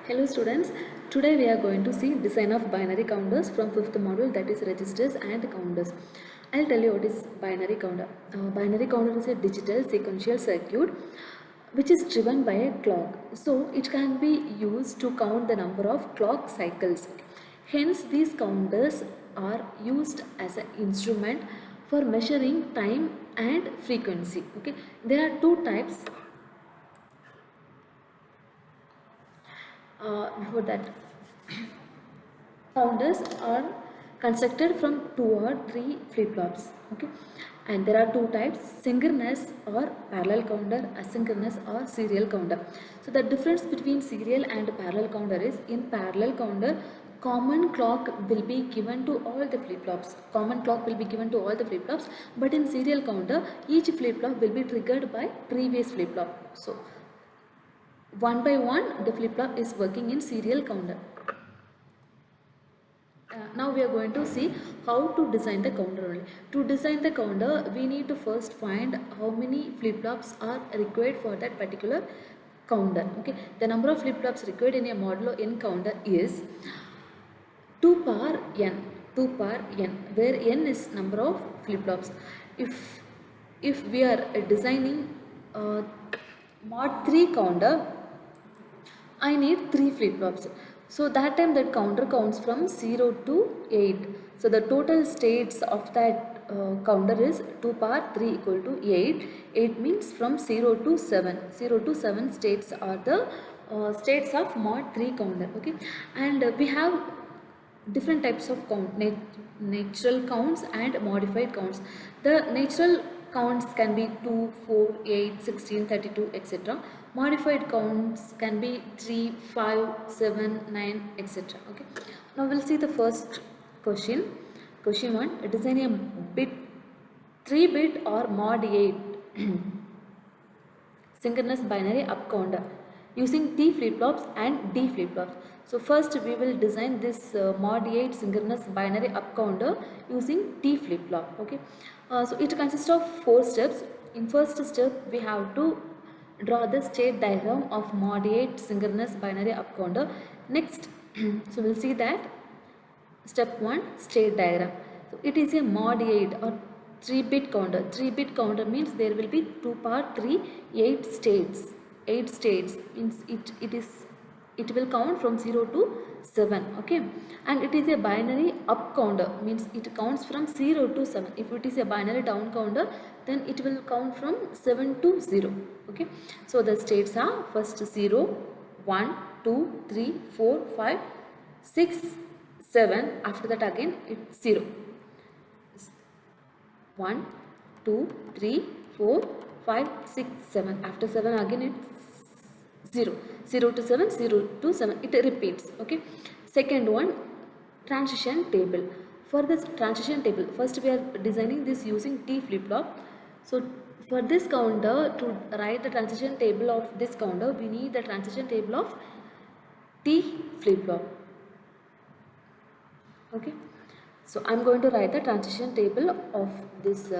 Hello students, today we are going to see design of binary counters from 5th module, that is registers and counters. I'll tell you what is binary counter. Binary counter is a digital sequential circuit which is driven by a clock. So it can be used to count the number of clock cycles. Hence these counters are used as an instrument for measuring time and frequency. Okay, there are two types. Before that, counters are constructed from two or three flip-flops. Okay, and there are two types: synchronous or parallel counter, asynchronous or serial counter. So the difference between serial and parallel counter is, in parallel counter, common clock will be given to all the flip-flops. Common clock will be given to all the flip-flops, but in serial counter, each flip-flop will be triggered by previous flip-flop. So one by one, the flip-flop is working in serial counter. Now we are going to see how to design the counter only. To design the counter, we need to first find how many flip-flops are required for that particular counter. Okay, the number of flip-flops required in a modulo n counter is 2 power n, 2 power n, where n is number of flip-flops. If we are designing mod 3 counter, I need 3 flip-flops. So that time that counter counts from 0 to 8. So the total states of that counter is 2 power 3 equal to 8. 8 means from 0 to 7. 0 to 7 states are the states of mod 3 counter. Okay, and we have different types of count: natural counts and modified counts. The natural counts can be 2, 4, 8, 16, 32, etc. Modified counts can be 3, 5, 7, 9, etc. Okay, now we'll see the first question. Question 1: design a bit 3-bit or mod 8 synchronous binary up counter using T flip-flops and D flip-flops. So first we will design this mod 8 synchronous binary up counter using T flip-flop. Okay, so it consists of 4 steps. In first step, we have to draw the state diagram of mod 8 synchronous binary up counter. Next, so we'll see that step 1, state diagram. So it is a mod 8 or 3-bit counter. 3-bit counter means there will be 2 power 3, 8 states. 8 states means it will count from 0 to 7. Okay, and it is a binary up counter, means it counts from 0 to 7. If it is a binary down counter, then it will count from 7 to 0. Okay, so the states are first 0, 1, 2, 3, 4, 5, 6, 7. After that again it's 0. 1, 2, 3, 4, 5, 6, 7. After 7 again it's 0. 0 to 7, 0 to 7. It repeats. Okay. Second one, transition table. For this transition table, first we are designing this using T flip-flop. So for this counter, to write the transition table of this counter, we need the transition table of T flip-flop. Okay, so I'm going to write the transition table of this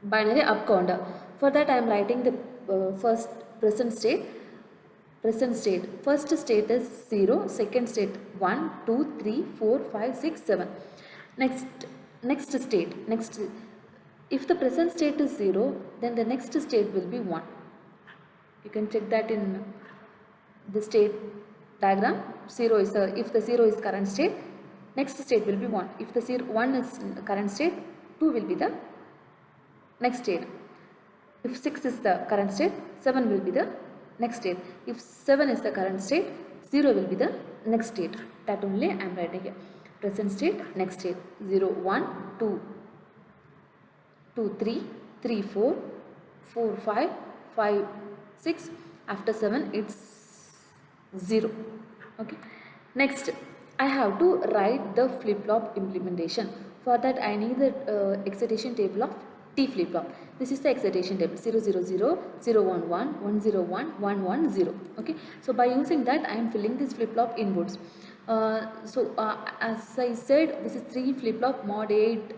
binary up counter. For that, I am writing the first present state. First state is 0, second state 1, 2, 3, 4, 5, 6, 7. Next state. If the present state is 0, then the next state will be 1. You can check that in the state diagram. 0 is if the 0 is current state, next state will be 1. If the 1 is current state, 2 will be the next state. If 6 is the current state, 7 will be the next state. If 7 is the current state, 0 will be the next state. That only I am writing here. Present state, next state. 0, 1, 2, 2, 3, 3, 4, 4, 5, 5, 6. After 7, it's 0. Okay. Next, I have to write the flip-flop implementation. For that, I need the excitation table of T flip-flop. This is the excitation table: 0, 0, 0, 0, 1, 1, 1, 0, 1, 1, 1, 0. Okay. So by using that, I am filling this flip-flop inputs. As I said, this is 3 flip-flop mod 8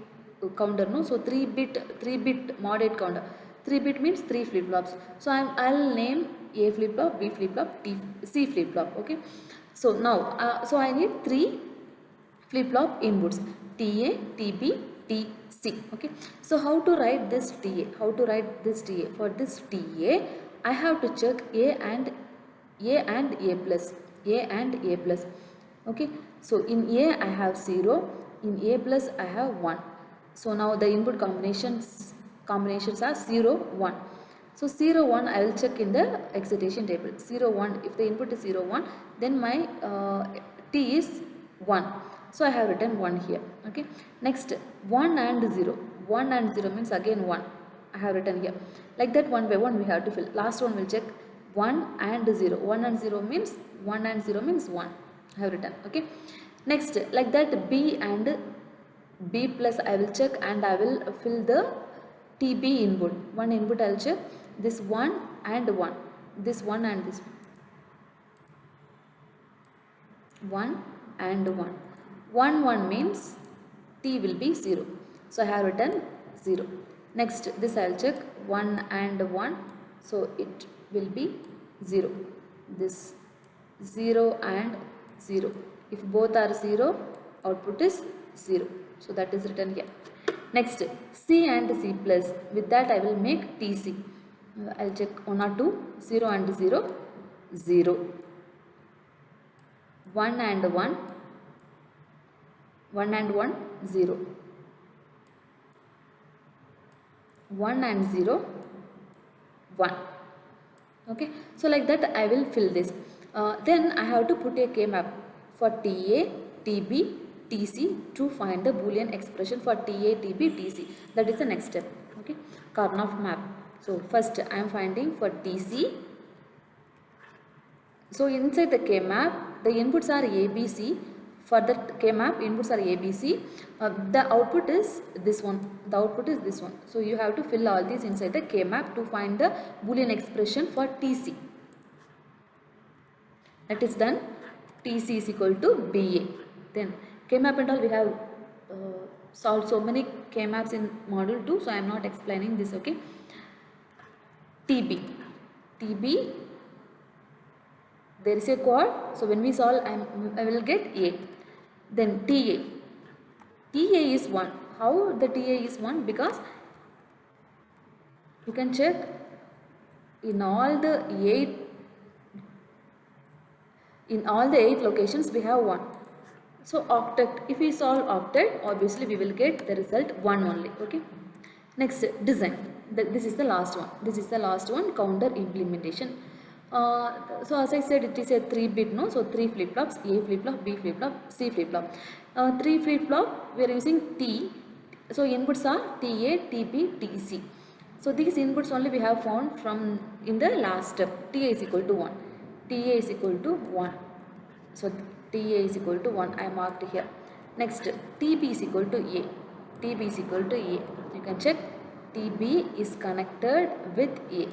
counter. No, so 3-bit mod 8 counter. 3-bit means 3 flip-flops. So I'll name A flip-flop, B flip-flop, C flip-flop. Okay. So now, so I need 3 flip-flop inputs, TA, TB, TC. Okay. So how to write this TA? How to write this TA? For this TA, I have to check A and A plus. A and A plus. Okay. So in A I have 0, in A plus I have 1. So now the input combinations are 0, 1. So 0, 1 I will check in the excitation table. 0, 1, if the input is 0, 1, then my T is 1. So I have written 1 here. Okay. Next, 1 and 0. 1 and 0 means again 1. I have written here. Like that, one by one we have to fill. Last one will check 1 and 0. 1 and 0 means 1 and 0 means 1. I have written. Okay. Next, like that, B and B plus I will check and I will fill the TB input. One input I will check. This 1 and 1. This 1 and this 1 and 1. 1, 1 means T will be 0. So I have written 0. Next, this I will check 1 and 1. So it will be 0. This 0 and 0. If both are 0, output is 0. So that is written here. Next, C and C plus. With that I will make TC. I will check 1 or 2. 0 and 0. 0. 1 and 1. 1 and 1. 0. 1 and 0. 1. Okay. So like that I will fill this. Then I have to put a K-map for TA, TB, TC to find the Boolean expression for TA, TB, TC. That is the next step. Okay. Karnaugh map. So first I am finding for TC. So inside the K-map, the inputs are ABC. For the K-map, inputs are ABC. The output is this one. The output is this one. So you have to fill all these inside the K-map to find the Boolean expression for TC. That is done. TC is equal to BA. Then K-map and all we have solved so many K-maps in module 2. So I am not explaining this. Okay. TB. TB. There is a quad. So when we solve, I will get A. Then TA. TA is 1. How the TA is 1? Because you can check in all the 8 locations we have 1. So octet, if we solve octet, obviously we will get the result 1 only. Okay. Next, design. This is the last one. This is the last one, counter implementation. So as I said, it is a 3-bit, no? So 3 flip-flops, A flip-flop, B flip-flop, C flip-flop. 3 flip-flop, we are using T. So inputs are TA, TB, TC. So these inputs only we have found from in the last step. TA is equal to 1. TA is equal to 1. So TA is equal to 1. I marked here. Next, TB is equal to A. TB is equal to A. You can check. TB is connected with A.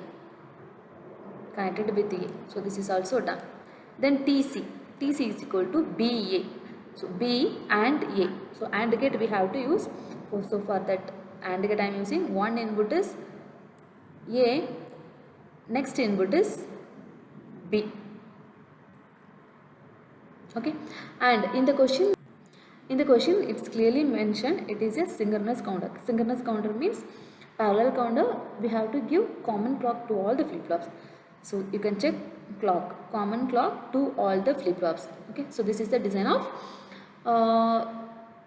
Connected with A. So this is also done. Then TC. TC is equal to BA. So B and A. So AND gate we have to use. So for that AND gate I am using one input is A. Next input is B. Okay. And in the question it's clearly mentioned it is a synchronous counter. Synchronous counter means parallel counter. We have to give common clock to all the flip-flops. So you can check clock, common clock to all the flip-flops. Okay. So this is the design of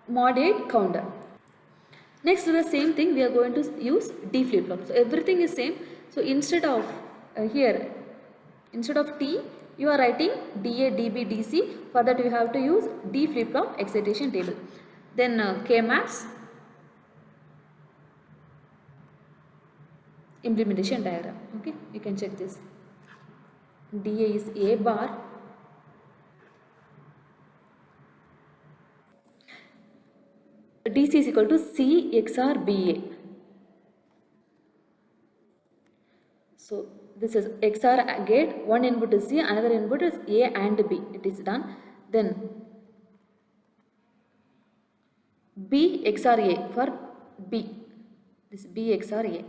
mod 8 counter. Next, to the same thing we are going to use D flip-flop. So everything is same. So instead of here, instead of T, you are writing DA, DB, DC. For that you have to use D flip-flop excitation table. Then K-maps, implementation diagram. Okay, you can check this. DA is A bar. DC is equal to C XOR BA. So this is XOR gate. One input is C, another input is A and B. It is done. Then B XOR A for B. This B XOR A.